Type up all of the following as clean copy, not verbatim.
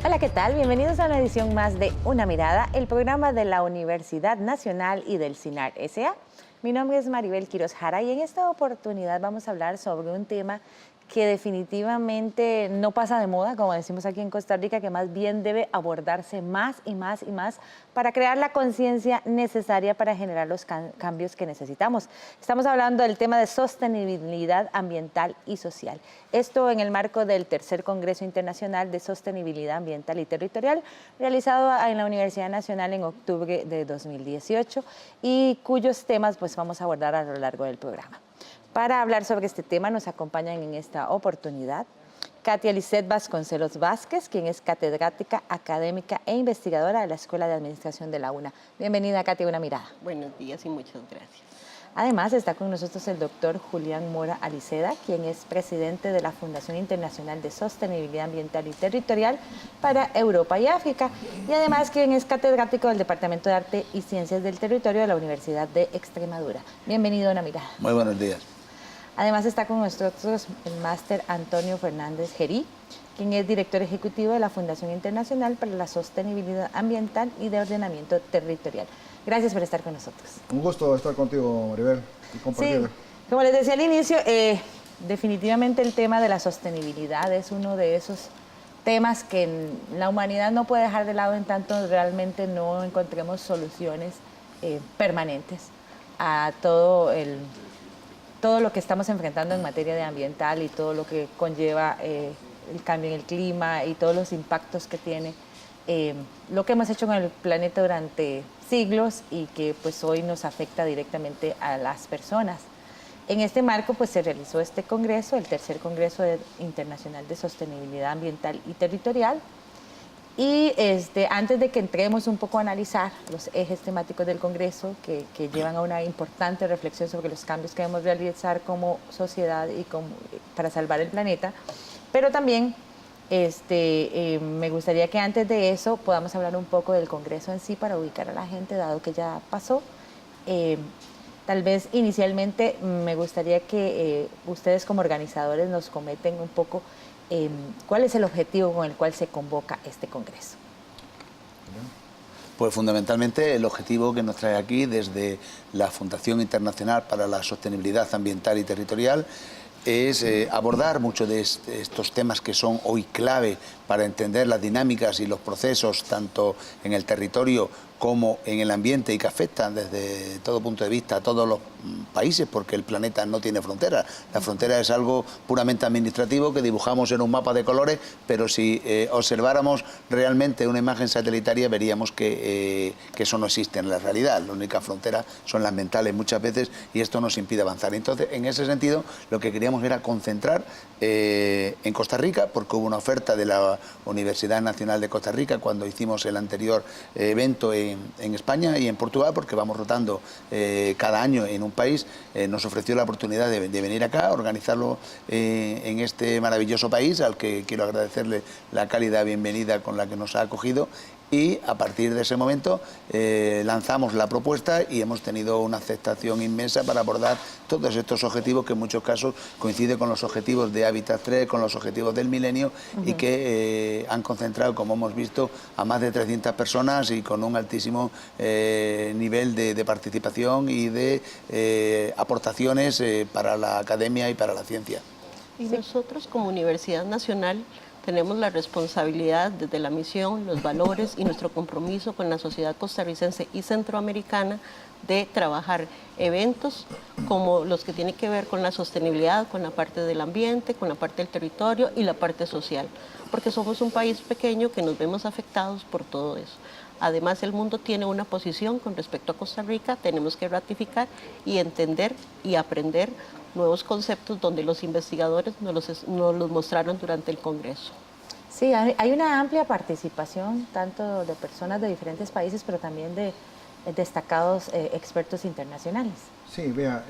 Hola, ¿qué tal? Bienvenidos a una edición más de Una Mirada, el programa de la Universidad Nacional y del CINAR S.A. Mi nombre es Maribel Quiroz Jara y en esta oportunidad vamos a hablar sobre un tema que definitivamente no pasa de moda, como decimos aquí en Costa Rica, que más bien debe abordarse más y más y más para crear la conciencia necesaria para generar los cambios que necesitamos. Estamos hablando del tema de sostenibilidad ambiental y social. Esto en el marco del tercer Congreso Internacional de Sostenibilidad Ambiental y Territorial, realizado en la Universidad Nacional en octubre de 2018 y cuyos temas pues vamos a abordar a lo largo del programa. Para hablar sobre este tema nos acompañan en esta oportunidad Katia Lisset Vasconcelos Vázquez, quien es catedrática, académica e investigadora de la Escuela de Administración de la UNA. Bienvenida, Katia, Una Mirada. Buenos días y muchas gracias. Además está con nosotros el doctor Julián Mora Aliceda, quien es presidente de la Fundación Internacional de Sostenibilidad Ambiental y Territorial para Europa y África, y además quien es catedrático del Departamento de Arte y Ciencias del Territorio de la Universidad de Extremadura. Bienvenido a Una Mirada. Muy buenos días. Además está con nosotros el máster Antonio Fernández Gerí, quien es director ejecutivo de la Fundación Internacional para la Sostenibilidad Ambiental y de Ordenamiento Territorial. Gracias por estar con nosotros. Un gusto estar contigo, Maribel, y compartir. Sí, como les decía al inicio, definitivamente el tema de la sostenibilidad es uno de esos temas que la humanidad no puede dejar de lado en tanto realmente no encontremos soluciones permanentes a todo lo que estamos enfrentando en materia de ambiental y todo lo que conlleva el cambio en el clima y todos los impactos que tiene lo que hemos hecho con el planeta durante siglos y que pues hoy nos afecta directamente a las personas. En este marco pues se realizó este congreso, el tercer Congreso Internacional de Sostenibilidad Ambiental y Territorial. Y antes de que entremos un poco a analizar los ejes temáticos del Congreso que llevan a una importante reflexión sobre los cambios que debemos realizar como sociedad y para salvar el planeta, pero también me gustaría que antes de eso podamos hablar un poco del Congreso en sí para ubicar a la gente, dado que ya pasó. Tal vez inicialmente me gustaría que ustedes como organizadores nos comenten un poco ¿cuál es el objetivo con el cual se convoca este Congreso? Pues fundamentalmente el objetivo que nos trae aquí desde la Fundación Internacional para la Sostenibilidad Ambiental y Territorial es abordar muchos de estos temas que son hoy clave para entender las dinámicas y los procesos tanto en el territorio como en el ambiente y que afectan desde todo punto de vista a todos los países, porque el planeta no tiene fronteras. La frontera es algo puramente administrativo que dibujamos en un mapa de colores, pero si observáramos realmente una imagen satelital veríamos que eso no existe en la realidad. La única frontera son las mentales muchas veces y esto nos impide avanzar. Entonces, en ese sentido, lo que queríamos era concentrar en Costa Rica, porque hubo una oferta de la Universidad Nacional de Costa Rica cuando hicimos el anterior evento en España y en Portugal, porque vamos rotando cada año en un país, nos ofreció la oportunidad de venir acá, organizarlo en este maravilloso país, al que quiero agradecerle la cálida bienvenida con la que nos ha acogido. Y a partir de ese momento lanzamos la propuesta y hemos tenido una aceptación inmensa para abordar todos estos objetivos que en muchos casos coinciden con los objetivos de Hábitat 3, con los objetivos del milenio y que han concentrado, como hemos visto, a más de 300 personas y con un altísimo nivel de participación y de aportaciones para la academia y para la ciencia. Y nosotros como Universidad Nacional tenemos la responsabilidad desde la misión, los valores y nuestro compromiso con la sociedad costarricense y centroamericana de trabajar eventos como los que tienen que ver con la sostenibilidad, con la parte del ambiente, con la parte del territorio y la parte social, porque somos un país pequeño que nos vemos afectados por todo eso. Además, el mundo tiene una posición con respecto a Costa Rica, tenemos que ratificar y entender y aprender nuevos conceptos donde los investigadores nos los mostraron durante el Congreso. Sí, hay una amplia participación, tanto de personas de diferentes países, pero también de destacados expertos internacionales. Sí, vea,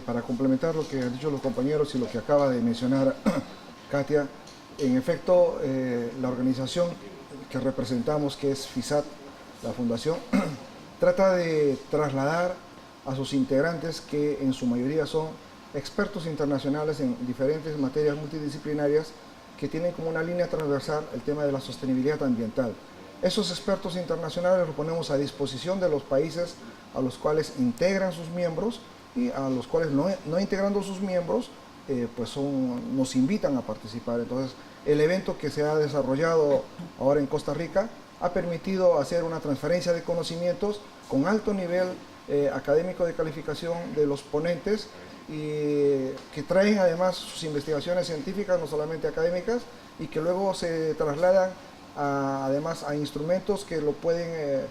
para complementar lo que han dicho los compañeros y lo que acaba de mencionar Katia, en efecto, la organización que representamos, que es FISAT, la Fundación, trata de trasladar a sus integrantes, que en su mayoría son expertos internacionales en diferentes materias multidisciplinarias, que tienen como una línea transversal el tema de la sostenibilidad ambiental. Esos expertos internacionales los ponemos a disposición de los países a los cuales integran sus miembros y a los cuales no integrando sus miembros, pues nos invitan a participar. Entonces, el evento que se ha desarrollado ahora en Costa Rica ha permitido hacer una transferencia de conocimientos con alto nivel académico de calificación de los ponentes y que traen además sus investigaciones científicas, no solamente académicas, y que luego se trasladan además a instrumentos que lo pueden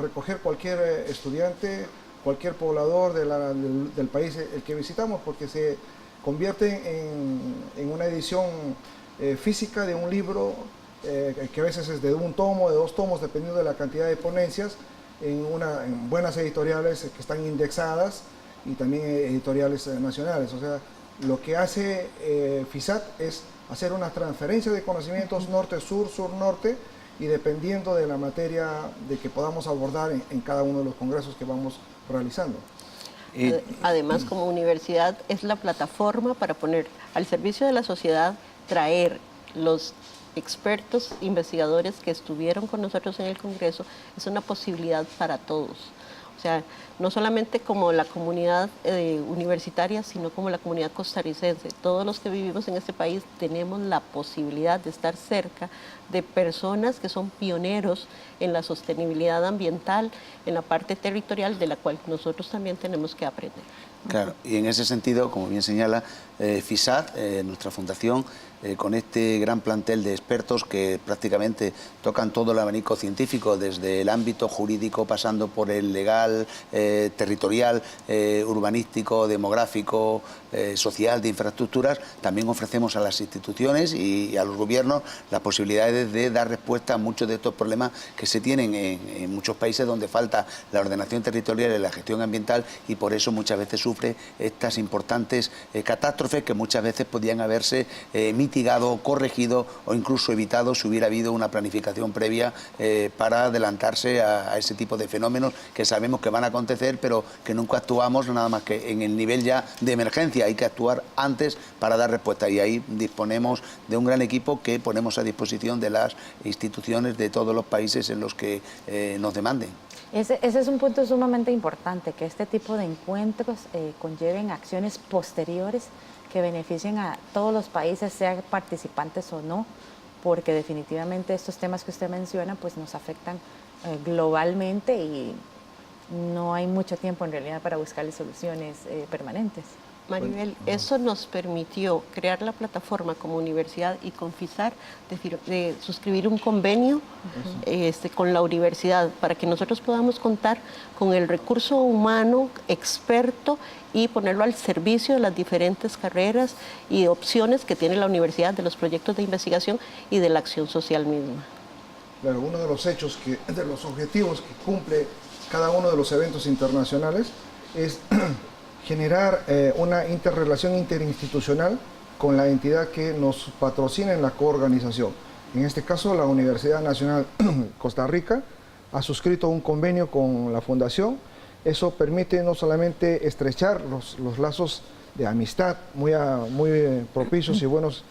recoger cualquier estudiante, cualquier poblador del país el que visitamos, porque se convierte en una edición física de un libro que a veces es de un tomo, de 2 tomos, dependiendo de la cantidad de ponencias, en buenas editoriales que están indexadas y también editoriales nacionales. O sea, lo que hace FISAT es hacer una transferencia de conocimientos norte-sur, sur-norte, y dependiendo de la materia de que podamos abordar en cada uno de los congresos que vamos realizando. Además, como universidad, es la plataforma para poner al servicio de la sociedad, traer los expertos, investigadores que estuvieron con nosotros en el Congreso. Es una posibilidad para todos. O sea, no solamente como la comunidad universitaria, sino como la comunidad costarricense. Todos los que vivimos en este país tenemos la posibilidad de estar cerca de personas que son pioneros en la sostenibilidad ambiental, en la parte territorial, de la cual nosotros también tenemos que aprender. Claro, y en ese sentido, como bien señala, FISAT, nuestra fundación, con este gran plantel de expertos que prácticamente tocan todo el abanico científico, desde el ámbito jurídico, pasando por el legal, territorial, urbanístico, demográfico, social, de infraestructuras. También ofrecemos a las instituciones y a los gobiernos las posibilidades de dar respuesta a muchos de estos problemas que se tienen en muchos países donde falta la ordenación territorial y la gestión ambiental, y por eso muchas veces sufre estas importantes catástrofes que muchas veces podían haberse mitigado, corregido o incluso evitado si hubiera habido una planificación previa para adelantarse a ese tipo de fenómenos que sabemos que van a acontecer, pero que nunca actuamos nada más que en el nivel ya de emergencia. Hay que actuar antes para dar respuesta, y ahí disponemos de un gran equipo que ponemos a disposición de las instituciones de todos los países en los que nos demanden. Ese es un punto sumamente importante, que este tipo de encuentros conlleven acciones posteriores que beneficien a todos los países, sean participantes o no, porque definitivamente estos temas que usted menciona pues nos afectan globalmente y no hay mucho tiempo en realidad para buscarle soluciones permanentes. Maribel, eso nos permitió crear la plataforma como universidad y con FISAT de suscribir un convenio con la universidad para que nosotros podamos contar con el recurso humano experto y ponerlo al servicio de las diferentes carreras y opciones que tiene la universidad, de los proyectos de investigación y de la acción social misma. Claro, uno de los hechos, de los objetivos que cumple cada uno de los eventos internacionales es generar una interrelación interinstitucional con la entidad que nos patrocina en la coorganización. En este caso, la Universidad Nacional Costa Rica ha suscrito un convenio con la Fundación. Eso permite no solamente estrechar los lazos de amistad muy propicios y buenos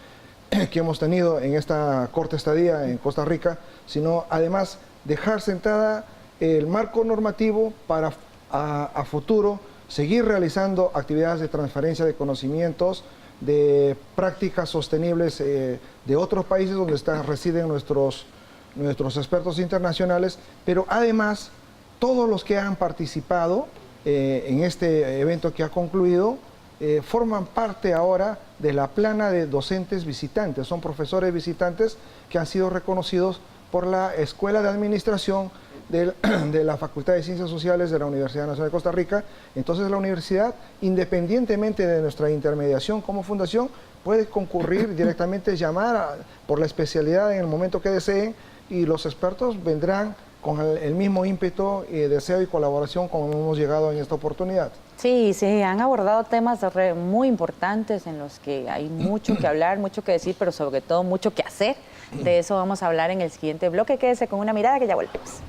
que hemos tenido en esta corta estadía en Costa Rica, sino además dejar sentada el marco normativo para a futuro seguir realizando actividades de transferencia de conocimientos, de prácticas sostenibles de otros países donde residen nuestros expertos internacionales, pero además todos los que han participado en este evento que ha concluido forman parte ahora de la plana de docentes visitantes, son profesores visitantes que han sido reconocidos por la Escuela de Administración de la Facultad de Ciencias Sociales de la Universidad Nacional de Costa Rica. Entonces la universidad, independientemente de nuestra intermediación como fundación, puede concurrir directamente, llamar por la especialidad en el momento que deseen, y los expertos vendrán con el mismo ímpetu, deseo y colaboración como hemos llegado en esta oportunidad. Sí, se han abordado temas muy importantes en los que hay mucho que hablar, mucho que decir, pero sobre todo mucho que hacer. De eso vamos a hablar en el siguiente bloque. Quédese con una mirada que ya volvemos.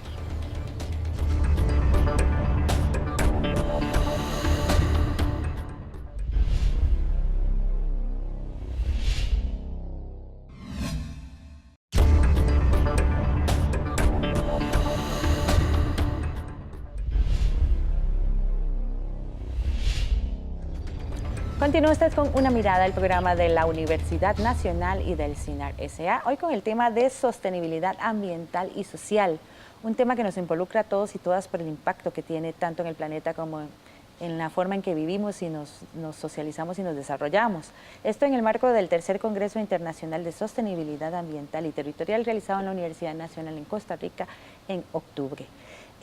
Continúa usted con Una Mirada, el programa de la Universidad Nacional y del CINAR S.A. Hoy con el tema de sostenibilidad ambiental y social, un tema que nos involucra a todos y todas por el impacto que tiene tanto en el planeta como en la forma en que vivimos y nos socializamos y nos desarrollamos. Esto en el marco del tercer Congreso Internacional de Sostenibilidad Ambiental y Territorial realizado en la Universidad Nacional en Costa Rica en octubre.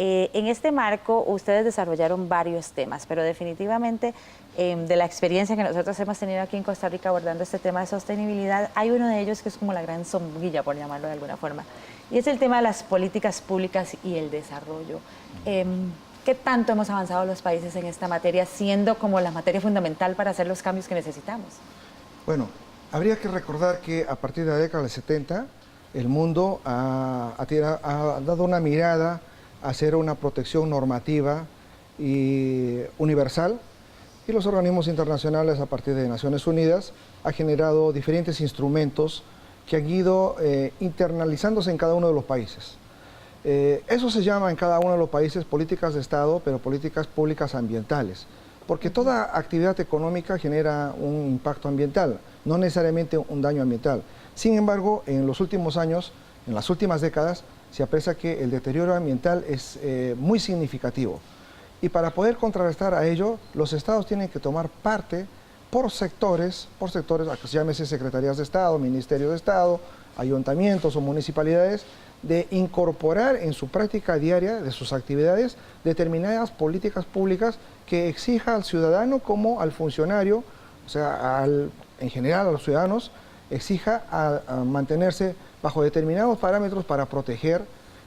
En este marco ustedes desarrollaron varios temas, pero definitivamente de la experiencia que nosotros hemos tenido aquí en Costa Rica abordando este tema de sostenibilidad, hay uno de ellos que es como la gran sombrilla, por llamarlo de alguna forma, y es el tema de las políticas públicas y el desarrollo. ¿Qué tanto hemos avanzado los países en esta materia, siendo como la materia fundamental para hacer los cambios que necesitamos? Bueno, habría que recordar que a partir de la década del 70, el mundo ha dado una mirada a hacer una protección normativa y universal, y los organismos internacionales a partir de Naciones Unidas han generado diferentes instrumentos que han ido internalizándose en cada uno de los países. Eso se llama en cada uno de los países políticas de Estado, pero políticas públicas ambientales, porque toda actividad económica genera un impacto ambiental, no necesariamente un daño ambiental. Sin embargo, en los últimos años, en las últimas décadas, se aprecia que el deterioro ambiental es muy significativo. Y para poder contrarrestar a ello, los estados tienen que tomar parte por sectores, llámese secretarías de Estado, ministerios de Estado, ayuntamientos o municipalidades, de incorporar en su práctica diaria de sus actividades determinadas políticas públicas que exija al ciudadano como al funcionario, o sea, en general a los ciudadanos, exija a mantenerse bajo determinados parámetros para proteger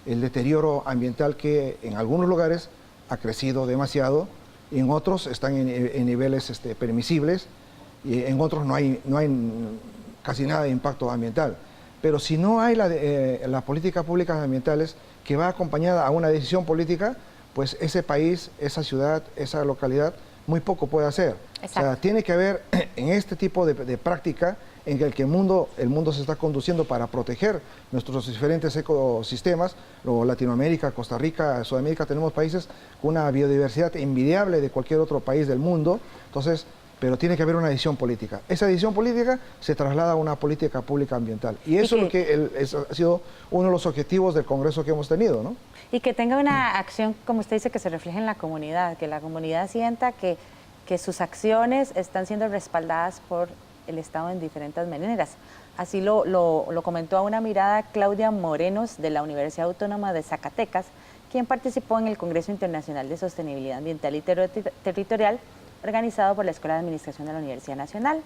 el deterioro ambiental que en algunos lugares ha crecido demasiado y en otros están en niveles permisibles y en otros no hay casi nada de impacto ambiental. Pero si no hay las políticas públicas ambientales que va acompañada a una decisión política, pues ese país, esa ciudad, esa localidad, muy poco puede hacer. Exacto. O sea, tiene que haber en este tipo de práctica en el que el mundo se está conduciendo para proteger nuestros diferentes ecosistemas. Latinoamérica, Costa Rica, Sudamérica, tenemos países con una biodiversidad envidiable de cualquier otro país del mundo. Entonces, pero tiene que haber una decisión política. Esa decisión política se traslada a una política pública ambiental. Y eso es lo que ha sido uno de los objetivos del Congreso que hemos tenido, ¿no? Y que tenga una acción, como usted dice, que se refleje en la comunidad, que la comunidad sienta que sus acciones están siendo respaldadas por el Estado en diferentes maneras. Así lo comentó a Una Mirada Claudia Morenos de la Universidad Autónoma de Zacatecas, quien participó en el Congreso Internacional de Sostenibilidad Ambiental y Territorial organizado por la Escuela de Administración de la Universidad Nacional.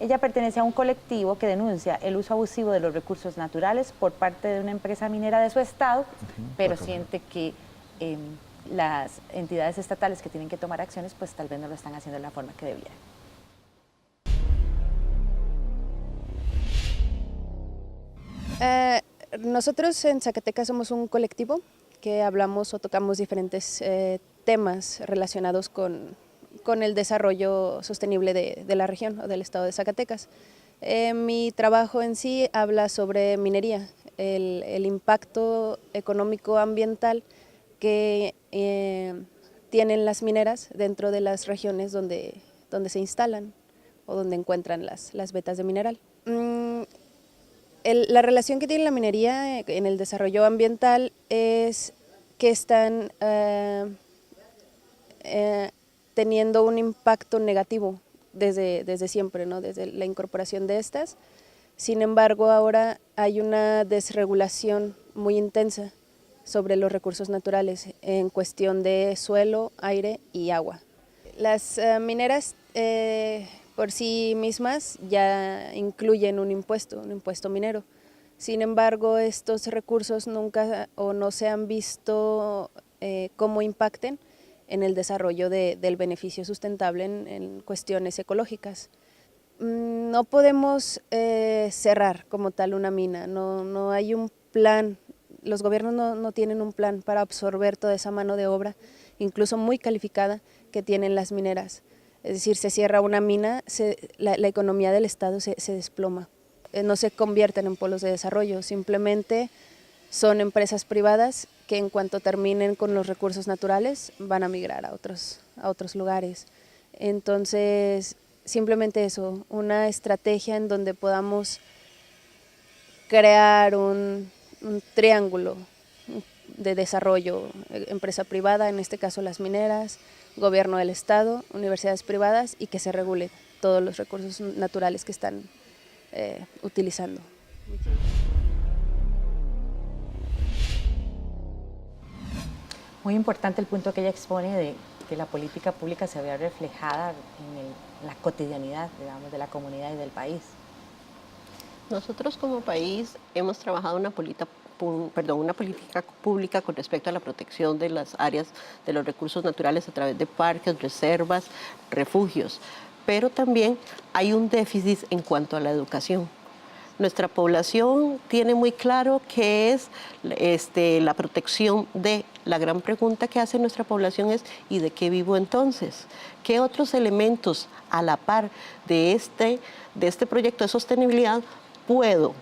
Ella pertenece a un colectivo que denuncia el uso abusivo de los recursos naturales por parte de una empresa minera de su estado, pero siente que las entidades estatales que tienen que tomar acciones, pues tal vez no lo están haciendo de la forma que debieran. Nosotros en Zacatecas somos un colectivo que hablamos o tocamos diferentes temas relacionados con el desarrollo sostenible de la región o del estado de Zacatecas. Mi trabajo en sí habla sobre minería, el impacto económico ambiental que tienen las mineras dentro de las regiones donde se instalan o donde encuentran las vetas de mineral. La relación que tiene la minería en el desarrollo ambiental es que están teniendo un impacto negativo desde siempre, ¿no? Desde la incorporación de estas. Sin embargo, ahora hay una desregulación muy intensa sobre los recursos naturales en cuestión de suelo, aire y agua. Las mineras por sí mismas ya incluyen un impuesto minero. Sin embargo, estos recursos nunca o no se han visto cómo impacten en el desarrollo del beneficio sustentable en cuestiones ecológicas. No podemos cerrar como tal una mina, no hay un plan, los gobiernos no tienen un plan para absorber toda esa mano de obra, incluso muy calificada, que tienen las mineras. Es decir, se cierra una mina, la economía del Estado se desploma, no se convierten en polos de desarrollo, simplemente son empresas privadas que en cuanto terminen con los recursos naturales van a migrar a otros lugares. Entonces, simplemente eso, una estrategia en donde podamos crear un triángulo de desarrollo, empresa privada, en este caso las mineras, gobierno del estado, universidades privadas, y que se regule todos los recursos naturales que están utilizando. Muy importante el punto que ella expone de que la política pública se vea reflejada en la cotidianidad, digamos, de la comunidad y del país. Nosotros como país hemos trabajado una política pública con respecto a la protección de las áreas de los recursos naturales a través de parques, reservas, refugios, pero también hay un déficit en cuanto a la educación. Nuestra población tiene muy claro qué es la protección de... La gran pregunta que hace nuestra población es ¿y de qué vivo entonces? ¿Qué otros elementos a la par de este proyecto de sostenibilidad puedo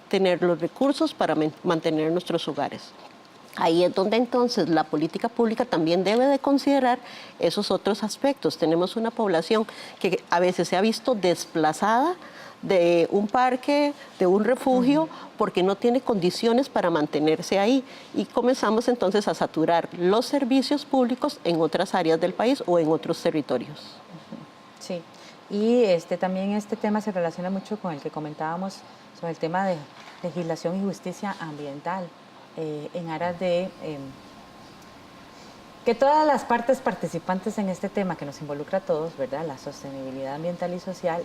tener los recursos para mantener nuestros hogares? Ahí es donde entonces la política pública también debe de considerar esos otros aspectos. Tenemos una población que a veces se ha visto desplazada de un parque, de un refugio, porque no tiene condiciones para mantenerse ahí. Y comenzamos entonces a saturar los servicios públicos en otras áreas del país o en otros territorios. Sí, y también este tema se relaciona mucho con el que comentábamos sobre el tema de legislación y justicia ambiental en aras de que todas las partes participantes en este tema que nos involucra a todos, ¿verdad? La sostenibilidad ambiental y social,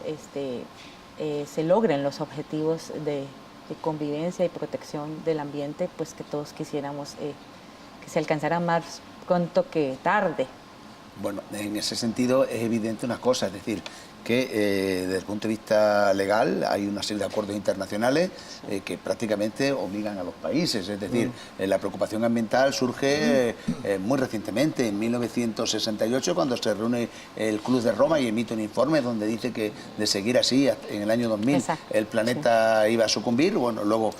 se logren los objetivos de convivencia y protección del ambiente, pues que todos quisiéramos que se alcanzaran más pronto que tarde. Bueno, en ese sentido es evidente una cosa, es decir, que desde el punto de vista legal hay una serie de acuerdos internacionales que prácticamente obligan a los países, es decir, la preocupación ambiental surge muy recientemente, en 1968, cuando se reúne el Club de Roma y emite un informe donde dice que de seguir así en el año 2000 el planeta iba a sucumbir. Bueno, luego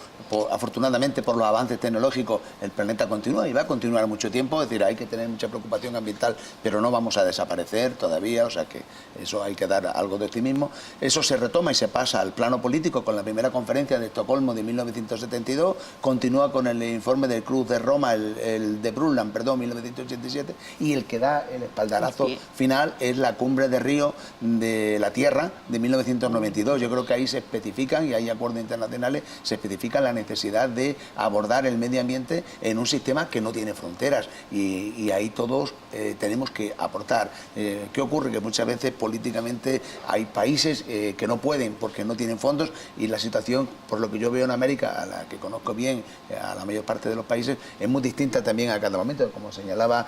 afortunadamente por los avances tecnológicos el planeta continúa y va a continuar mucho tiempo, es decir, hay que tener mucha preocupación ambiental, pero no vamos a desaparecer todavía, o sea que eso hay que dar algo de optimismo. Eso se retoma y se pasa al plano político con la primera conferencia de Estocolmo de 1972, continúa con el informe del Club de Roma, el de Brundtland, perdón, 1987, y el que da el espaldarazo final es la Cumbre de Río de la Tierra de 1992. Yo creo que ahí se especifican, y hay acuerdos internacionales, se especifica la necesidad de abordar el medio ambiente en un sistema que no tiene fronteras, y ahí todos tenemos que aportar. ¿Qué ocurre? Que muchas veces políticamente hay países que no pueden porque no tienen fondos, y la situación, por lo que yo veo en América, a la que conozco bien, a la mayor parte de los países, es muy distinta también a cada momento. Como señalaba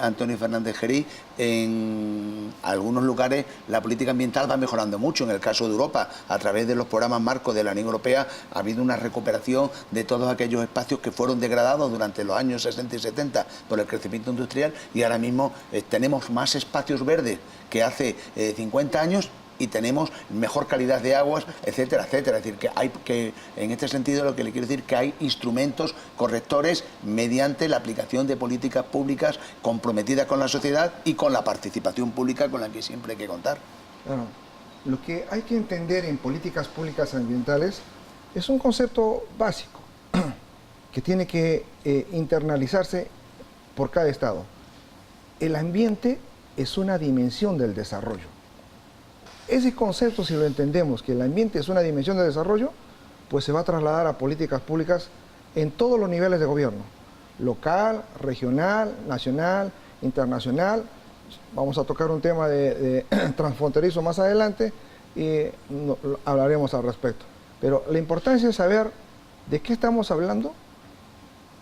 Antonio Fernández Gerí, en algunos lugares la política ambiental va mejorando mucho. En el caso de Europa, a través de los programas marcos de la Unión Europea, ha habido una recuperación de todos aquellos espacios que fueron degradados durante los años 60 y 70 por el crecimiento industrial, y ahora mismo tenemos más espacios verdes que hace 50 años, y tenemos mejor calidad de aguas, etcétera, etcétera. Es decir, que hay que, en este sentido, lo que le quiero decir, que hay instrumentos correctores mediante la aplicación de políticas públicas comprometidas con la sociedad y con la participación pública con la que siempre hay que contar. Claro. Lo que hay que entender en políticas públicas ambientales es un concepto básico que tiene que internalizarse por cada estado. El ambiente es una dimensión del desarrollo. Ese concepto, si lo entendemos, que el ambiente es una dimensión de desarrollo, pues se va a trasladar a políticas públicas en todos los niveles de gobierno, local, regional, nacional, internacional. Vamos a tocar un tema de transfronterizo más adelante y hablaremos al respecto. Pero la importancia es saber de qué estamos hablando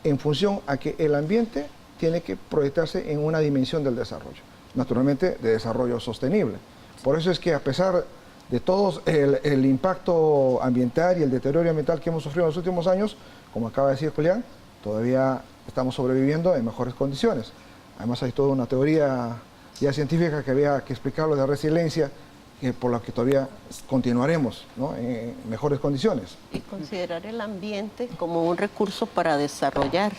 en función a que el ambiente tiene que proyectarse en una dimensión del desarrollo, naturalmente de desarrollo sostenible. Por eso es que a pesar de todo el impacto ambiental y el deterioro ambiental que hemos sufrido en los últimos años, como acaba de decir Julián, todavía estamos sobreviviendo en mejores condiciones. Además hay toda una teoría ya científica que había que explicarlo de resiliencia, por la que todavía continuaremos, ¿no?, en mejores condiciones. Y considerar el ambiente como un recurso para desarrollar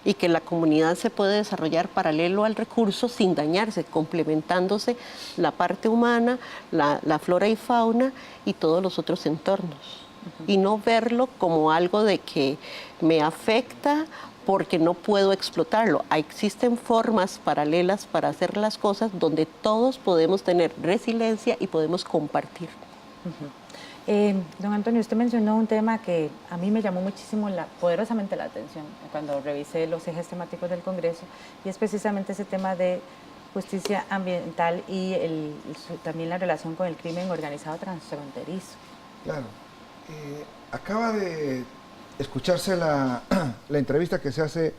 y que la comunidad se puede desarrollar paralelo al recurso sin dañarse, complementándose la parte humana, la flora y fauna y todos los otros entornos. Y no verlo como algo de que me afecta porque no puedo explotarlo. Existen formas paralelas para hacer las cosas donde todos podemos tener resiliencia y podemos compartir. Don Antonio, usted mencionó un tema que a mí me llamó muchísimo, poderosamente la atención cuando revisé los ejes temáticos del Congreso, y es precisamente ese tema de justicia ambiental y también la relación con el crimen organizado transfronterizo. Claro. Acaba de escucharse la entrevista que se hace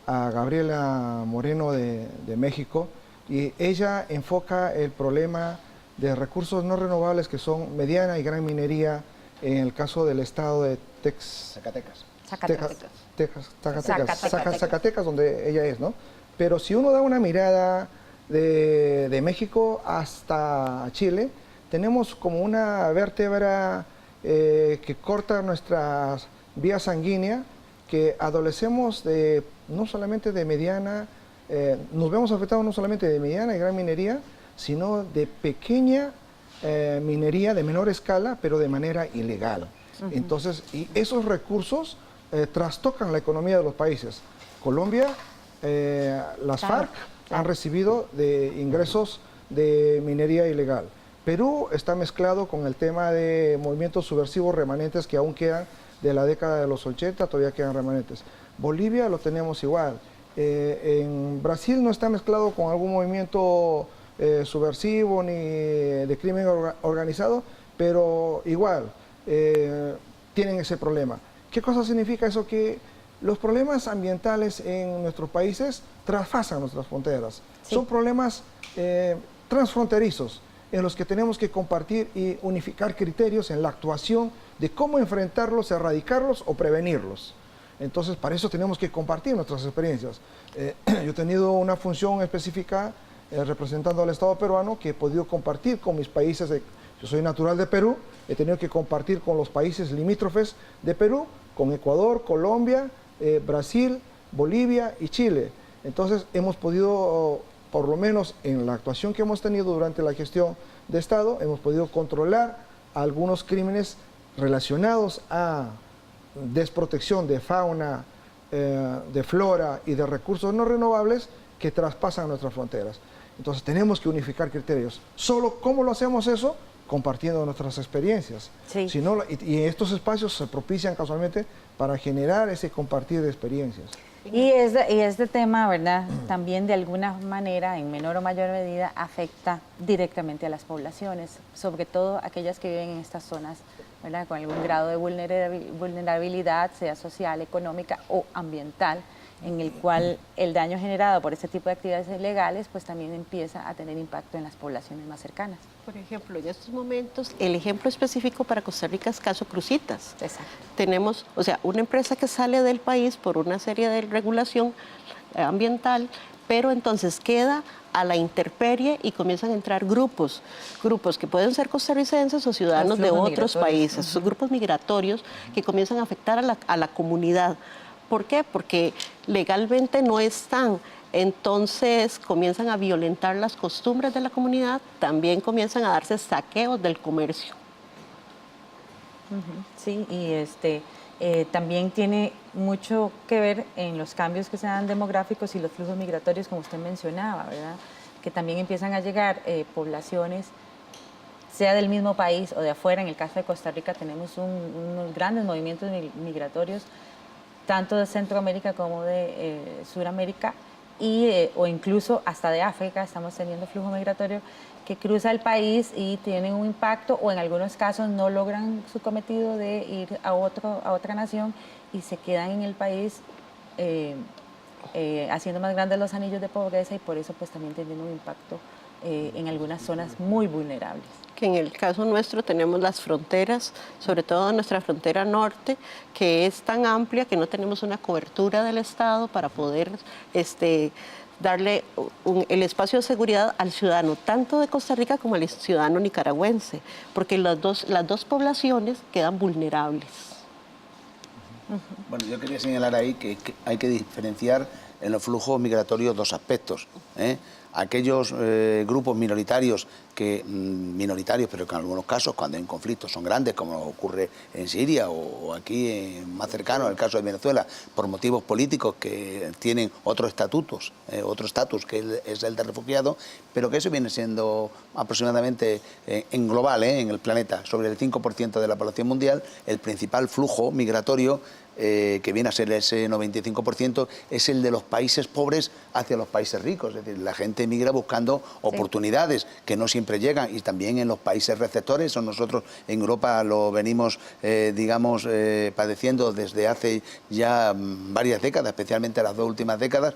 a Gabriela Moreno de México, y ella enfoca el problema de recursos no renovables que son mediana y gran minería en el caso del estado de Zacatecas, donde ella es, ¿no? Pero si uno da una mirada de México hasta Chile, tenemos como una vértebra que corta nuestras vías sanguíneas, que adolecemos de no solamente de mediana, nos vemos afectados no solamente de mediana y gran minería, sino de pequeña minería de menor escala, pero de manera ilegal. Entonces, y esos recursos trastocan la economía de los países. Colombia, las FARC han recibido de ingresos de minería ilegal. Perú está mezclado con el tema de movimientos subversivos remanentes que aún quedan de la década de los 80, todavía quedan remanentes. Bolivia lo tenemos igual. En Brasil no está mezclado con algún movimiento subversivo ni de crimen organizado, pero igual tienen ese problema. ¿Qué cosa significa eso? Que los problemas ambientales en nuestros países traspasan nuestras fronteras. Sí. Son problemas transfronterizos en los que tenemos que compartir y unificar criterios en la actuación de cómo enfrentarlos, erradicarlos o prevenirlos. Entonces, para eso tenemos que compartir nuestras experiencias. Yo he tenido una función específica representando al Estado peruano, que he podido compartir con mis países. Yo soy natural de Perú, he tenido que compartir con los países limítrofes de Perú, con Ecuador, Colombia, Brasil, Bolivia y Chile. Entonces hemos podido, por lo menos en la actuación que hemos tenido durante la gestión de Estado, hemos podido controlar algunos crímenes relacionados a desprotección de fauna, de flora y de recursos no renovables que traspasan nuestras fronteras. Entonces tenemos que unificar criterios. ¿Solo cómo lo hacemos eso? Compartiendo nuestras experiencias. Sí. Si no, y estos espacios se propician casualmente para generar ese compartir de experiencias. Y este tema, ¿verdad?, también de alguna manera, en menor o mayor medida, afecta directamente a las poblaciones, sobre todo aquellas que viven en estas zonas, ¿verdad?, con algún grado de vulnerabilidad, sea social, económica o ambiental, en el cual el daño generado por este tipo de actividades ilegales pues también empieza a tener impacto en las poblaciones más cercanas. Por ejemplo, en estos momentos, el ejemplo específico para Costa Rica es caso Cruzitas. Exacto. Tenemos, o sea, una empresa que sale del país por una serie de regulación ambiental, pero entonces queda a la intemperie y comienzan a entrar grupos que pueden ser costarricenses o ciudadanos de otros países, son grupos migratorios que comienzan a afectar a la comunidad. ¿Por qué? Porque legalmente no están, entonces comienzan a violentar las costumbres de la comunidad, también comienzan a darse saqueos del comercio. Sí, y también tiene mucho que ver en los cambios que se dan demográficos y los flujos migratorios, como usted mencionaba, ¿verdad? Que también empiezan a llegar poblaciones, sea del mismo país o de afuera. En el caso de Costa Rica tenemos unos grandes movimientos migratorios, tanto de Centroamérica como de Suramérica, o incluso hasta de África. Estamos teniendo flujo migratorio que cruza el país y tienen un impacto, o en algunos casos no logran su cometido de ir a otra nación y se quedan en el país haciendo más grandes los anillos de pobreza, y por eso pues también tienen un impacto en algunas zonas muy vulnerables. Que en el caso nuestro tenemos las fronteras, sobre todo nuestra frontera norte, que es tan amplia que no tenemos una cobertura del Estado para poder darle el espacio de seguridad al ciudadano, tanto de Costa Rica como al ciudadano nicaragüense, porque las dos poblaciones quedan vulnerables. Bueno, yo quería señalar ahí que hay que diferenciar en los flujos migratorios dos aspectos, ¿eh? Aquellos grupos minoritarios, pero que en algunos casos, cuando hay un conflicto, son grandes, como ocurre en Siria o aquí más cercano, el caso de Venezuela, por motivos políticos que tienen otro estatus que es el de refugiado, pero que eso viene siendo aproximadamente en global, en el planeta, sobre el 5% de la población mundial, el principal flujo migratorio que viene a ser ese 95%, es el de los países pobres hacia los países ricos. Es decir, la gente emigra buscando oportunidades que no siempre llegan, y también en los países receptores. Nosotros en Europa lo venimos, padeciendo desde hace ya varias décadas, especialmente las 2 últimas décadas,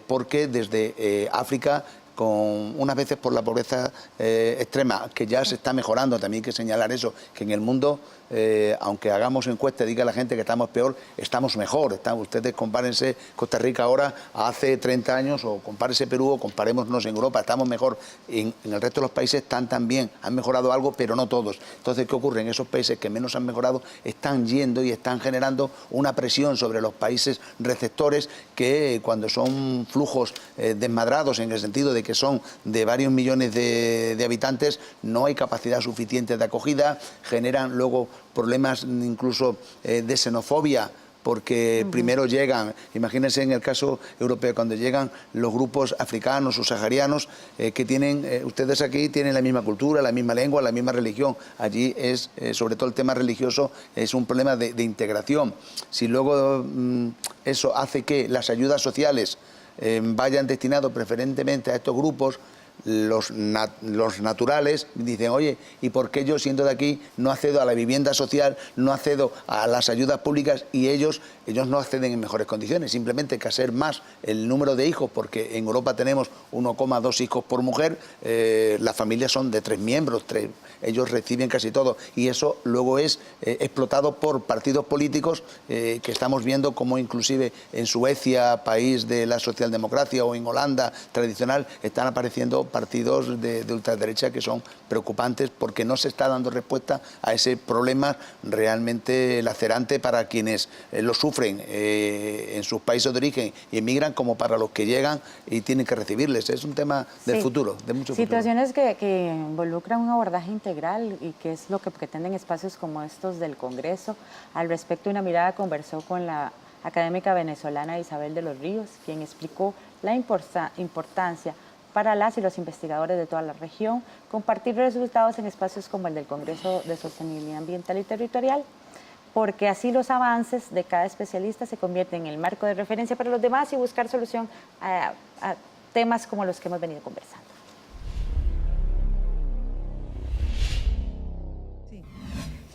porque desde África, con unas veces por la pobreza extrema, que ya se está mejorando, también hay que señalar eso, que en el mundo, aunque hagamos encuestas, diga la gente que estamos peor, estamos mejor. Ustedes compárense Costa Rica ahora a hace 30 años, o compárense Perú, o comparémonos en Europa, estamos mejor. En el resto de los países están también, han mejorado algo, pero no todos. Entonces, ¿qué ocurre? En esos países que menos han mejorado, están yendo y están generando una presión sobre los países receptores, que cuando son flujos desmadrados, en el sentido de que son de varios millones de habitantes, no hay capacidad suficiente de acogida, generan luego problemas incluso de xenofobia, porque primero llegan, imagínense en el caso europeo, cuando llegan los grupos africanos o saharianos, que tienen, ustedes aquí tienen la misma cultura, la misma lengua, la misma religión. Allí es, sobre todo el tema religioso, es un problema de integración. Si luego eso hace que las ayudas sociales vayan destinados preferentemente a estos grupos, los naturales dicen, oye, ¿y por qué yo, siendo de aquí, no accedo a la vivienda social, no accedo a las ayudas públicas? Y ellos no acceden en mejores condiciones. Simplemente que hacer más el número de hijos, porque en Europa tenemos 1,2 hijos por mujer, las familias son de 3 miembros, ellos reciben casi todo, y eso luego es explotado por partidos políticos, que estamos viendo como inclusive en Suecia, país de la socialdemocracia, o en Holanda tradicional, están apareciendo partidos de ultraderecha que son preocupantes, porque no se está dando respuesta a ese problema realmente lacerante para quienes lo sufren en sus países de origen y emigran, como para los que llegan y tienen que recibirles. Es un tema del futuro, de mucho futuro. Situaciones que involucran un abordaje integral, y que es lo que pretenden espacios como estos del Congreso. Al respecto, Una Mirada conversó con la académica venezolana Isabel de los Ríos, quien explicó la importancia para las y los investigadores de toda la región compartir resultados en espacios como el del Congreso de Sostenibilidad Ambiental y Territorial, porque así los avances de cada especialista se convierten en el marco de referencia para los demás, y buscar solución a temas como los que hemos venido conversando.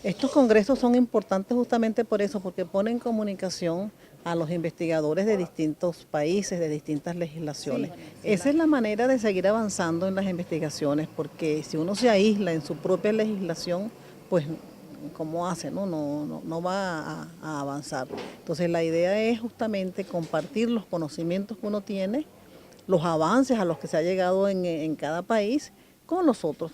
Estos congresos son importantes justamente por eso, porque ponen en comunicación a los investigadores de distintos países, de distintas legislaciones. Esa es la manera de seguir avanzando en las investigaciones, porque si uno se aísla en su propia legislación, pues ¿cómo hace? No va a avanzar. Entonces la idea es justamente compartir los conocimientos que uno tiene, los avances a los que se ha llegado en cada país con los otros.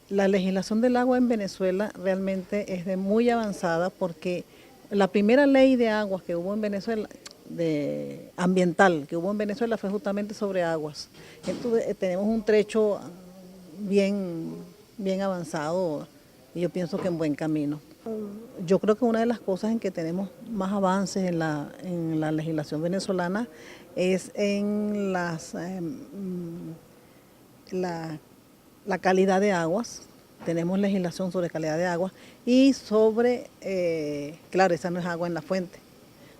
La legislación del agua en Venezuela realmente es de muy avanzada, porque la primera ley de aguas que hubo en Venezuela, ambiental que hubo en Venezuela, fue justamente sobre aguas. Entonces tenemos un trecho bien avanzado, y yo pienso que en buen camino. Yo creo que una de las cosas en que tenemos más avances en la legislación venezolana es en la calidad de aguas. Tenemos legislación sobre calidad de agua y sobre, claro, esa no es agua en la fuente,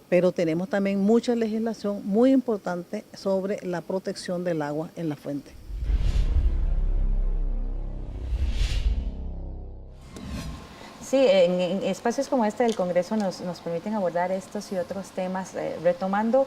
pero tenemos también mucha legislación muy importante sobre la protección del agua en la fuente. Sí, en espacios como este del Congreso nos permiten abordar estos y otros temas, retomando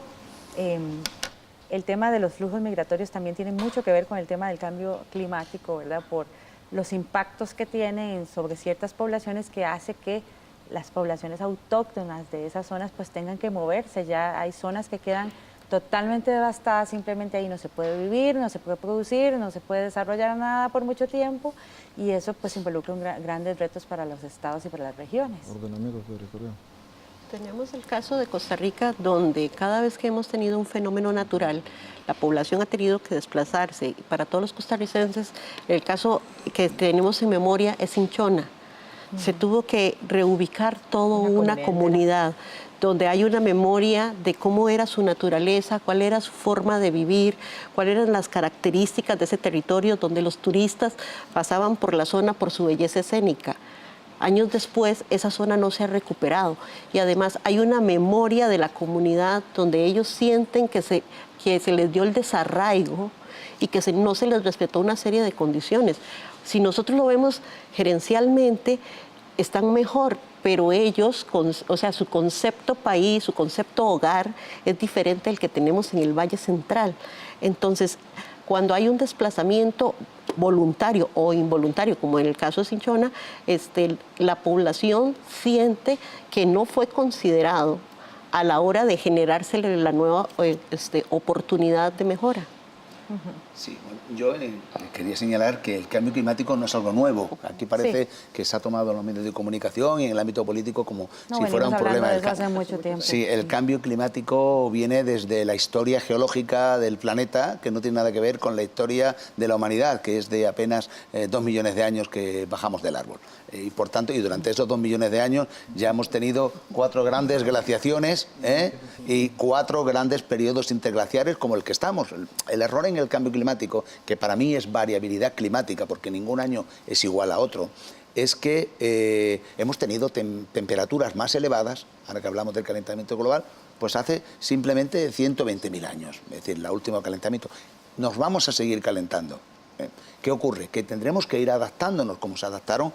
el tema de los flujos migratorios. También tiene mucho que ver con el tema del cambio climático, ¿verdad? Por los impactos que tienen sobre ciertas poblaciones, que hace que las poblaciones autóctonas de esas zonas pues tengan que moverse. Ya hay zonas que quedan totalmente devastadas, simplemente ahí no se puede vivir, no se puede producir, no se puede desarrollar nada por mucho tiempo, y eso pues involucra grandes retos para los estados y para las regiones. Ordenamiento territorial. Tenemos el caso de Costa Rica, donde cada vez que hemos tenido un fenómeno natural, la población ha tenido que desplazarse. Para todos los costarricenses, el caso que tenemos en memoria es Cinchona. Se tuvo que reubicar toda una comunidad donde hay una memoria de cómo era su naturaleza, cuál era su forma de vivir, cuáles eran las características de ese territorio donde los turistas pasaban por la zona por su belleza escénica. Años después, esa zona no se ha recuperado y además hay una memoria de la comunidad donde ellos sienten que se les dio el desarraigo y que no se les respetó una serie de condiciones. Si nosotros lo vemos gerencialmente, están mejor, pero ellos, o sea, su concepto país, su concepto hogar es diferente al que tenemos en el Valle Central. Entonces, cuando hay un desplazamiento voluntario o involuntario, como en el caso de Cinchona, la población siente que no fue considerado a la hora de generarse la nueva oportunidad de mejora. Sí, bueno, yo quería señalar que el cambio climático no es algo nuevo. Aquí parece que se ha tomado en los medios de comunicación y en el ámbito político como si fuera un problema. De eso hace mucho tiempo. Sí, el cambio climático viene desde la historia geológica del planeta, que no tiene nada que ver con la historia de la humanidad, que es de apenas 2 millones de años que bajamos del árbol. Y por tanto, y durante esos 2 millones de años ya hemos tenido 4 grandes glaciaciones y 4 grandes periodos interglaciares como el que estamos. El error en el cambio climático, que para mí es variabilidad climática, porque ningún año es igual a otro, es que hemos tenido temperaturas más elevadas, ahora que hablamos del calentamiento global, pues hace simplemente 120.000 años, es decir, el último calentamiento. Nos vamos a seguir calentando. ¿Qué ocurre? Que tendremos que ir adaptándonos como se adaptaron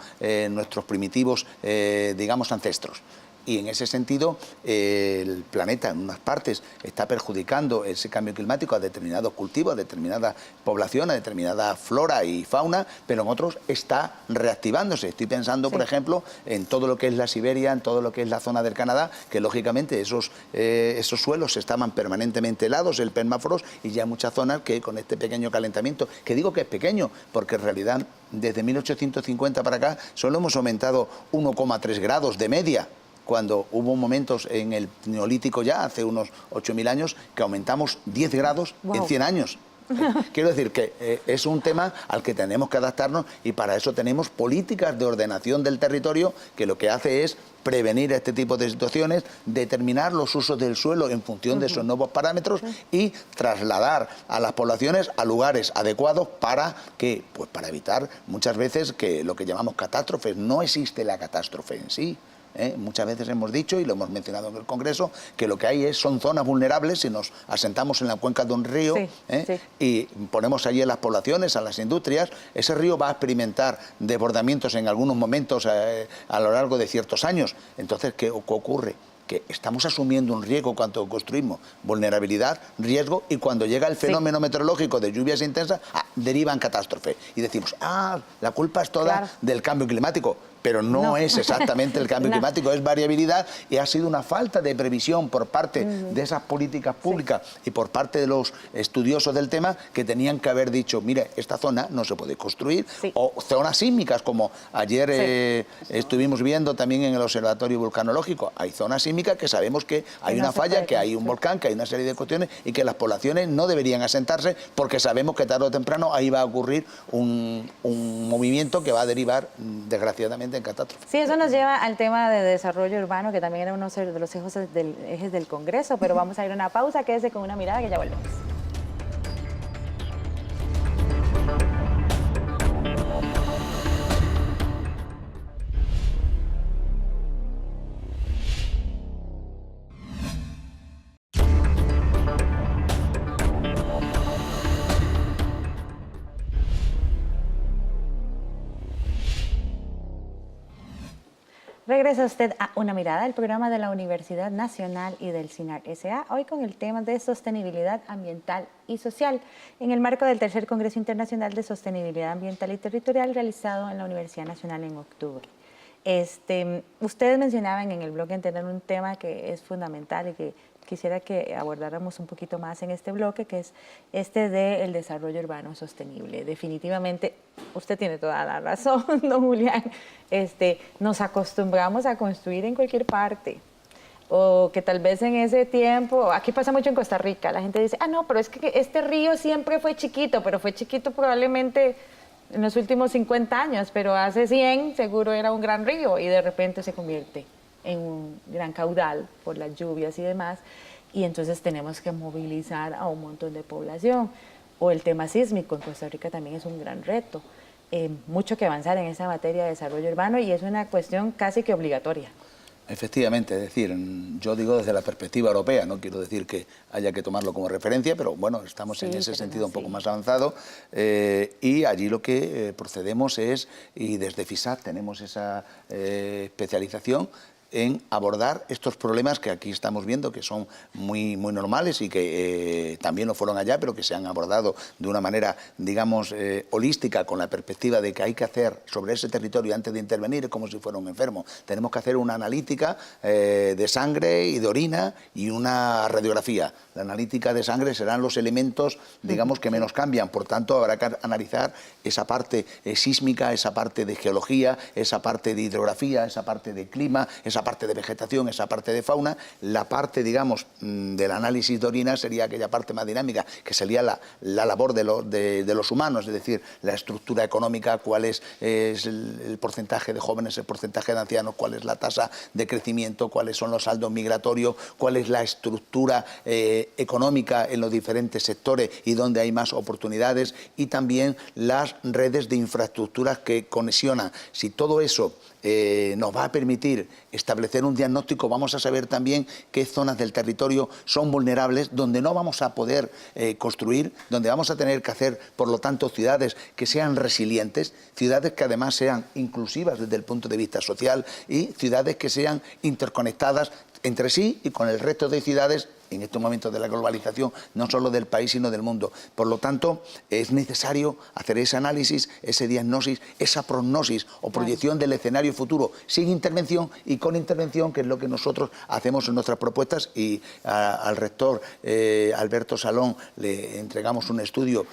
nuestros primitivos, digamos, ancestros. Y en ese sentido, el planeta en unas partes está perjudicando ese cambio climático a determinados cultivos, a determinada población, a determinada flora y fauna, pero en otros está reactivándose. Estoy pensando, por ejemplo, en todo lo que es la Siberia, en todo lo que es la zona del Canadá, que lógicamente esos suelos estaban permanentemente helados, el permafrost, y ya muchas zonas que con este pequeño calentamiento, que digo que es pequeño, porque en realidad desde 1850 para acá solo hemos aumentado 1,3 grados de media, cuando hubo momentos en el Neolítico ya, hace unos 8.000 años, que aumentamos 10 grados en 100 años. Quiero decir que es un tema al que tenemos que adaptarnos y para eso tenemos políticas de ordenación del territorio que lo que hace es prevenir este tipo de situaciones, determinar los usos del suelo en función de esos nuevos parámetros y trasladar a las poblaciones a lugares adecuados para que, pues para evitar muchas veces que lo que llamamos catástrofes. No existe la catástrofe en sí. Muchas veces hemos dicho, y lo hemos mencionado en el Congreso, que lo que hay son zonas vulnerables. Si nos asentamos en la cuenca de un río y ponemos allí a las poblaciones, a las industrias, ese río va a experimentar desbordamientos en algunos momentos a lo largo de ciertos años. Entonces, ¿qué ocurre? Que estamos asumiendo un riesgo cuando construimos, vulnerabilidad, riesgo, y cuando llega el fenómeno meteorológico de lluvias intensas, deriva en catástrofe. Y decimos, la culpa es toda del cambio climático. Pero no es exactamente el cambio climático, es variabilidad, y ha sido una falta de previsión por parte de esas políticas públicas y por parte de los estudiosos del tema, que tenían que haber dicho, mire, esta zona no se puede construir, o zonas sísmicas, como ayer estuvimos viendo también en el Observatorio Vulcanológico. Hay zonas sísmicas que sabemos que hay una falla, que hay un volcán, que hay una serie de cuestiones, y que las poblaciones no deberían asentarse, porque sabemos que tarde o temprano ahí va a ocurrir un movimiento que va a derivar, desgraciadamente, en catástrofe. Sí, eso nos lleva al tema de desarrollo urbano, que también era uno de los ejes del Congreso, pero vamos a ir a una pausa, quédese con Una Mirada, que ya volvemos. Regresa usted a Una Mirada, el programa de la Universidad Nacional y del CINAR S.A., hoy con el tema de sostenibilidad ambiental y social, en el marco del tercer Congreso Internacional de Sostenibilidad Ambiental y Territorial realizado en la Universidad Nacional en octubre. Ustedes mencionaban en el bloque anterior un tema que es fundamental y que quisiera que abordáramos un poquito más en este bloque, que es del desarrollo urbano sostenible. Definitivamente, usted tiene toda la razón, don Julián, nos acostumbramos a construir en cualquier parte. o que tal vez en ese tiempo, aquí pasa mucho en Costa Rica, la gente dice, ah, no, pero es que este río siempre fue chiquito, pero fue chiquito probablemente en los últimos 50 años, pero hace 100 seguro era un gran río y de repente se convierte en un gran caudal por las lluvias y demás, y entonces tenemos que movilizar a un montón de población. O el tema sísmico en Costa Rica también es un gran reto. Mucho que avanzar en esa materia de desarrollo urbano y es una cuestión casi que obligatoria. Efectivamente, es decir, yo digo desde la perspectiva europea, no quiero decir que haya que tomarlo como referencia, pero bueno, estamos en ese sentido un poco más avanzado y allí lo que procedemos es, y desde FISAT tenemos esa especialización, en abordar estos problemas que aquí estamos viendo, que son muy normales y que también lo fueron allá, pero que se han abordado de una manera, digamos, holística, con la perspectiva de que hay que hacer sobre ese territorio antes de intervenir, como si fuera un enfermo. Tenemos que hacer una analítica de sangre y de orina y una radiografía. La analítica de sangre serán los elementos, digamos, que menos cambian, por tanto habrá que analizar esa parte sísmica, esa parte de geología, esa parte de hidrografía, esa parte de clima, esa parte de vegetación, esa parte de fauna. La parte, digamos, del análisis de orina sería aquella parte más dinámica, que sería la labor de los humanos, es decir, la estructura económica, cuál es el porcentaje de jóvenes, el porcentaje de ancianos, cuál es la tasa de crecimiento, cuáles son los saldos migratorios, cuál es la estructura económica en los diferentes sectores y dónde hay más oportunidades, y también las redes de infraestructuras que conexionan. Si todo eso nos va a permitir establecer un diagnóstico, vamos a saber también qué zonas del territorio son vulnerables, donde no vamos a poder construir, donde vamos a tener que hacer, por lo tanto, ciudades que sean resilientes, ciudades que además sean inclusivas desde el punto de vista social y ciudades que sean interconectadas entre sí y con el resto de ciudades en estos momentos de la globalización, no solo del país, sino del mundo. Por lo tanto, es necesario hacer ese análisis, ese diagnóstico, esa prognosis o proyección del escenario futuro, sin intervención y con intervención, que es lo que nosotros hacemos en nuestras propuestas, y al rector Alberto Salón le entregamos un estudio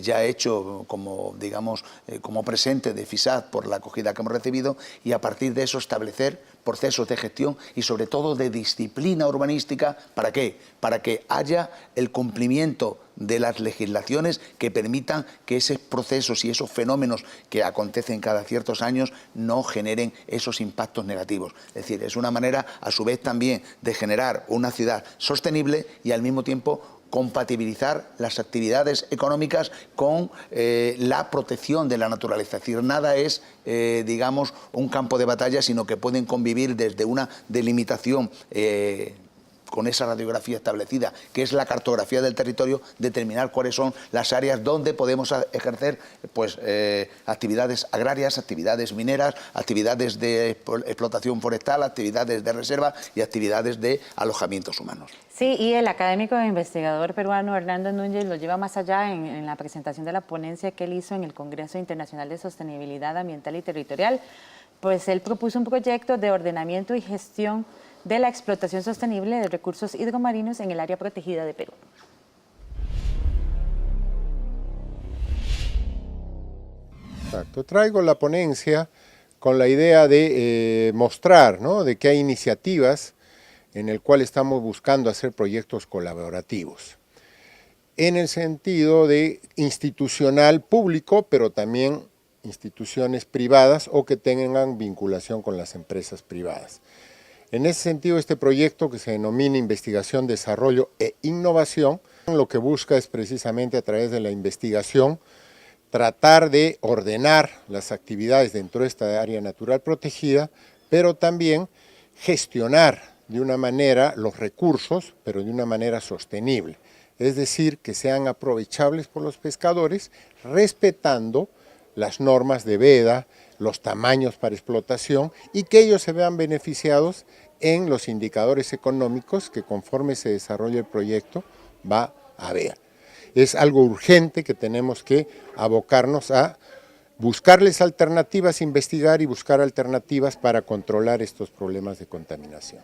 ya hecho como, digamos, como presente de FISAT por la acogida que hemos recibido, y a partir de eso establecer procesos de gestión y sobre todo de disciplina urbanística. ¿Para qué? Para que haya el cumplimiento de las legislaciones que permitan que esos procesos y esos fenómenos que acontecen cada ciertos años no generen esos impactos negativos. Es decir, es una manera a su vez también de generar una ciudad sostenible y al mismo tiempo compatibilizar las actividades económicas con la protección de la naturaleza. Es decir, nada es, digamos, un campo de batalla, sino que pueden convivir desde una delimitación con esa radiografía establecida, que es la cartografía del territorio, determinar cuáles son las áreas donde podemos ejercer pues, actividades agrarias, actividades mineras, actividades de explotación forestal, actividades de reserva y actividades de alojamientos humanos. Sí, y el académico e investigador peruano Hernando Núñez lo lleva más allá en la presentación de la ponencia que él hizo en el Congreso Internacional de Sostenibilidad Ambiental y Territorial. Pues él propuso un proyecto de ordenamiento y gestión de la explotación sostenible de recursos hidromarinos en el área protegida de Perú. Exacto. Traigo la ponencia con la idea de mostrar, ¿no?, de que hay iniciativas en el cual estamos buscando hacer proyectos colaborativos, en el sentido de institucional público, pero también instituciones privadas o que tengan vinculación con las empresas privadas. En ese sentido, este proyecto, que se denomina Investigación, Desarrollo e Innovación, lo que busca es precisamente a través de la investigación tratar de ordenar las actividades dentro de esta área natural protegida, pero también gestionar de una manera los recursos, pero de una manera sostenible. Es decir, que sean aprovechables por los pescadores, respetando las normas de veda, los tamaños para explotación, y que ellos se vean beneficiados en los indicadores económicos que conforme se desarrolle el proyecto va a haber. Es algo urgente que tenemos que abocarnos a buscarles alternativas, investigar y buscar alternativas para controlar estos problemas de contaminación.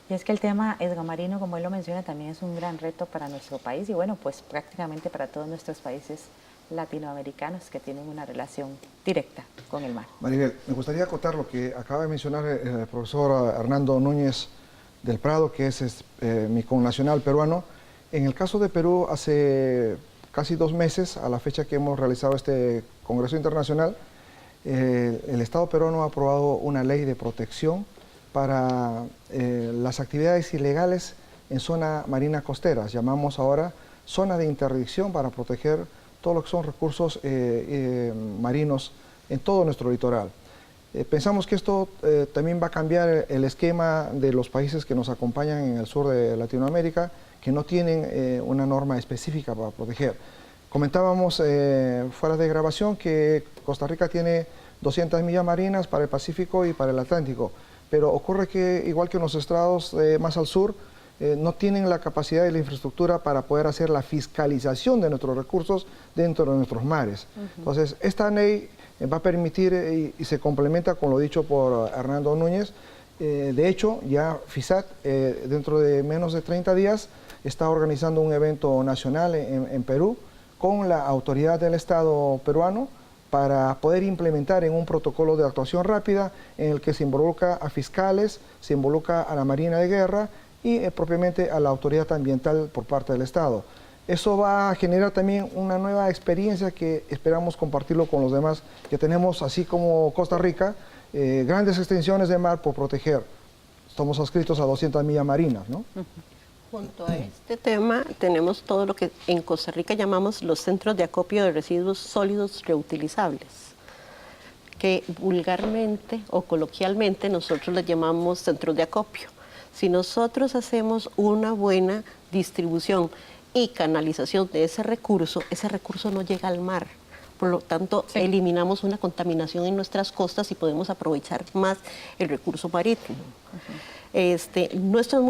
Y es que el tema hidromarino, como él lo menciona, también es un gran reto para nuestro país y bueno, pues prácticamente para todos nuestros países latinoamericanos que tienen una relación directa con el mar. Maribel, me gustaría acotar lo que acaba de mencionar el profesor Hernando Núñez del Prado, que es mi connacional peruano. En el caso de Perú, hace casi 2 meses, a la fecha que hemos realizado este Congreso Internacional, el Estado peruano ha aprobado una ley de protección para las actividades ilegales en zona marina costera. Llamamos ahora zona de interdicción para proteger todo lo que son recursos marinos en todo nuestro litoral. Pensamos que esto también va a cambiar el esquema de los países que nos acompañan en el sur de Latinoamérica, que no tienen una norma específica para proteger. Comentábamos fuera de grabación que Costa Rica tiene 200 millas marinas para el Pacífico y para el Atlántico, pero ocurre que, igual que en los estados más al sur, no tienen la capacidad y la infraestructura para poder hacer la fiscalización de nuestros recursos dentro de nuestros mares. Entonces, esta ley va a permitir, y se complementa con lo dicho por Hernando Núñez, de hecho, ya FISAT, dentro de menos de 30 días, está organizando un evento nacional en Perú con la autoridad del Estado peruano para poder implementar en un protocolo de actuación rápida en el que se involucra a fiscales, se involucra a la Marina de Guerra y propiamente a la autoridad ambiental por parte del Estado. Eso va a generar también una nueva experiencia que esperamos compartirlo con los demás, que tenemos, así como Costa Rica, grandes extensiones de mar por proteger. Estamos adscritos a 200 millas marinas, ¿no? Junto a este tema tenemos todo lo que en Costa Rica llamamos los centros de acopio de residuos sólidos reutilizables, que vulgarmente o coloquialmente nosotros les llamamos centros de acopio. Si nosotros hacemos una buena distribución y canalización de ese recurso no llega al mar. Por lo tanto, eliminamos una contaminación en nuestras costas y podemos aprovechar más el recurso marítimo. Nuestros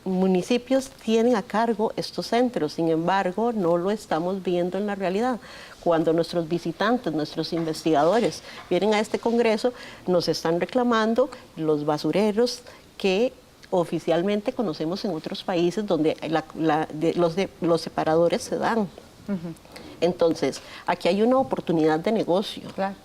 municipios tienen a cargo estos centros, sin embargo, no lo estamos viendo en la realidad. Cuando nuestros visitantes, nuestros investigadores vienen a este congreso, nos están reclamando los basureros que oficialmente conocemos en otros países donde los separadores se dan. Entonces, aquí hay una oportunidad de negocio. Claro.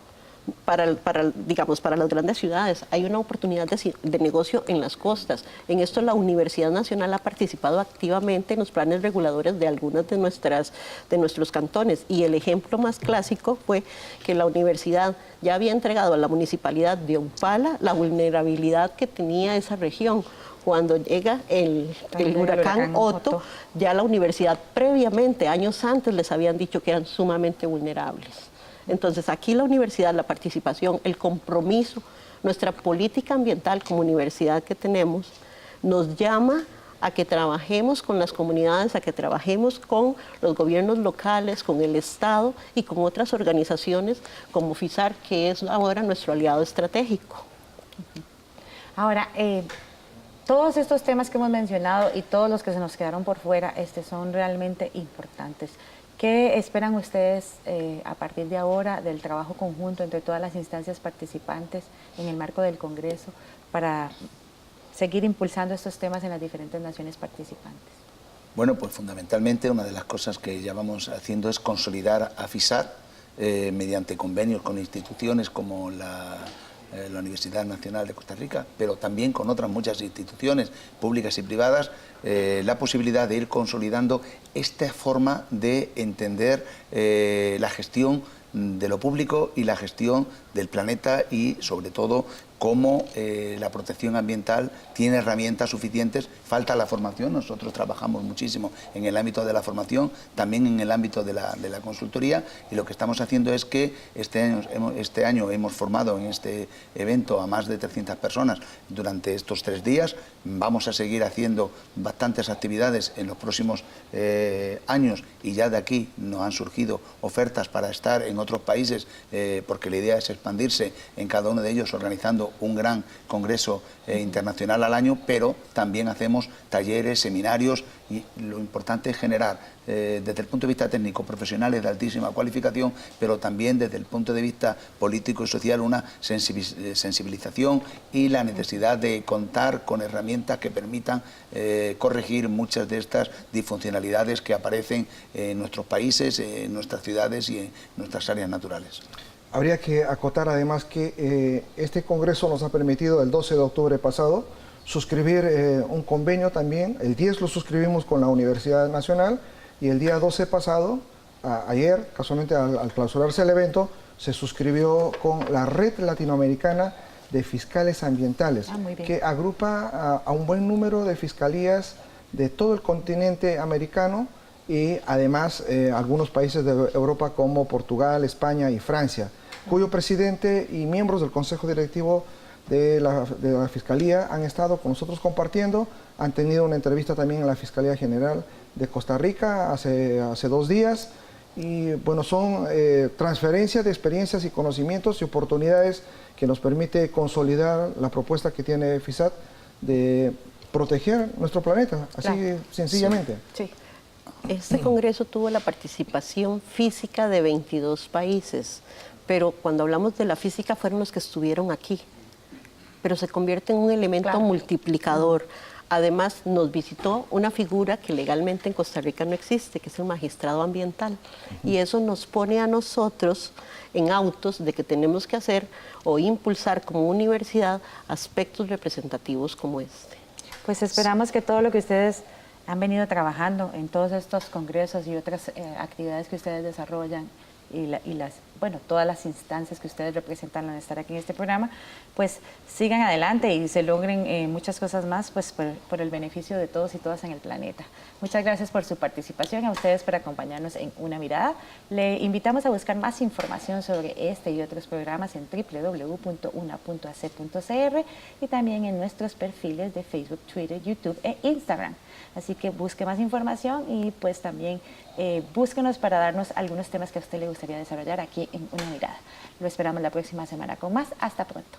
Para las grandes ciudades, hay una oportunidad de negocio en las costas. En esto la Universidad Nacional ha participado activamente en los planes reguladores de algunas de nuestros cantones, y el ejemplo más clásico fue que la universidad ya había entregado a la municipalidad de Upala la vulnerabilidad que tenía esa región. Cuando llega el huracán Otto, ya la universidad previamente, años antes, les habían dicho que eran sumamente vulnerables. Entonces, aquí la universidad, la participación, el compromiso, nuestra política ambiental como universidad que tenemos, nos llama a que trabajemos con las comunidades, a que trabajemos con los gobiernos locales, con el Estado y con otras organizaciones como FISAR, que es ahora nuestro aliado estratégico. Ahora, todos estos temas que hemos mencionado y todos los que se nos quedaron por fuera son realmente importantes. ¿Qué esperan ustedes a partir de ahora del trabajo conjunto entre todas las instancias participantes en el marco del Congreso para seguir impulsando estos temas en las diferentes naciones participantes? Bueno, pues fundamentalmente una de las cosas que ya vamos haciendo es consolidar a FISAT mediante convenios con instituciones como la Universidad Nacional de Costa Rica, pero también con otras muchas instituciones públicas y privadas, la posibilidad de ir consolidando esta forma de entender la gestión de lo público y la gestión del planeta, y sobre todo cómo la protección ambiental tiene herramientas suficientes. Falta la formación, nosotros trabajamos muchísimo en el ámbito de la formación, también en el ámbito de la consultoría, y lo que estamos haciendo es que este año hemos formado en este evento a más de 300 personas durante estos 3 días. Vamos a seguir haciendo bastantes actividades en los próximos años, y ya de aquí nos han surgido ofertas para estar en otros países, porque la idea es expandirse en cada uno de ellos organizando celebrando un gran congreso internacional al año, pero también hacemos talleres, seminarios, y lo importante es generar, desde el punto de vista técnico, profesionales de altísima cualificación, pero también desde el punto de vista político y social, una sensibilización y la necesidad de contar con herramientas que permitan corregir muchas de estas disfuncionalidades que aparecen en nuestros países, en nuestras ciudades y en nuestras áreas naturales. Habría que acotar además que este congreso nos ha permitido el 12 de octubre pasado suscribir un convenio también. El 10 lo suscribimos con la Universidad Nacional y el día 12 pasado, ayer, casualmente al clausurarse el evento, se suscribió con la Red Latinoamericana de Fiscales Ambientales, que agrupa a un buen número de fiscalías de todo el continente americano y además algunos países de Europa como Portugal, España y Francia, cuyo presidente y miembros del Consejo Directivo de la Fiscalía han estado con nosotros compartiendo, han tenido una entrevista también en la Fiscalía General de Costa Rica hace 2 días, y bueno, son transferencias de experiencias y conocimientos y oportunidades que nos permite consolidar la propuesta que tiene FISAT de proteger nuestro planeta, así sencillamente. Sí. Este congreso tuvo la participación física de 22 países, pero cuando hablamos de la física fueron los que estuvieron aquí, pero se convierte en un elemento multiplicador. Además, nos visitó una figura que legalmente en Costa Rica no existe, que es el magistrado ambiental. Y eso nos pone a nosotros en autos de que tenemos que hacer o impulsar como universidad aspectos representativos como este. Pues esperamos que todo lo que ustedes han venido trabajando en todos estos congresos y otras actividades que ustedes desarrollan todas las instancias que ustedes representan al estar aquí en este programa, pues sigan adelante y se logren muchas cosas más, pues por el beneficio de todos y todas en el planeta. Muchas gracias por su participación, a ustedes por acompañarnos en Una Mirada. Le invitamos a buscar más información sobre este y otros programas en www.una.ac.cr y también en nuestros perfiles de Facebook, Twitter, YouTube e Instagram. Así que busque más información y pues también búsquenos para darnos algunos temas que a usted le gustaría desarrollar aquí en Una Mirada. Lo esperamos la próxima semana con más. Hasta pronto.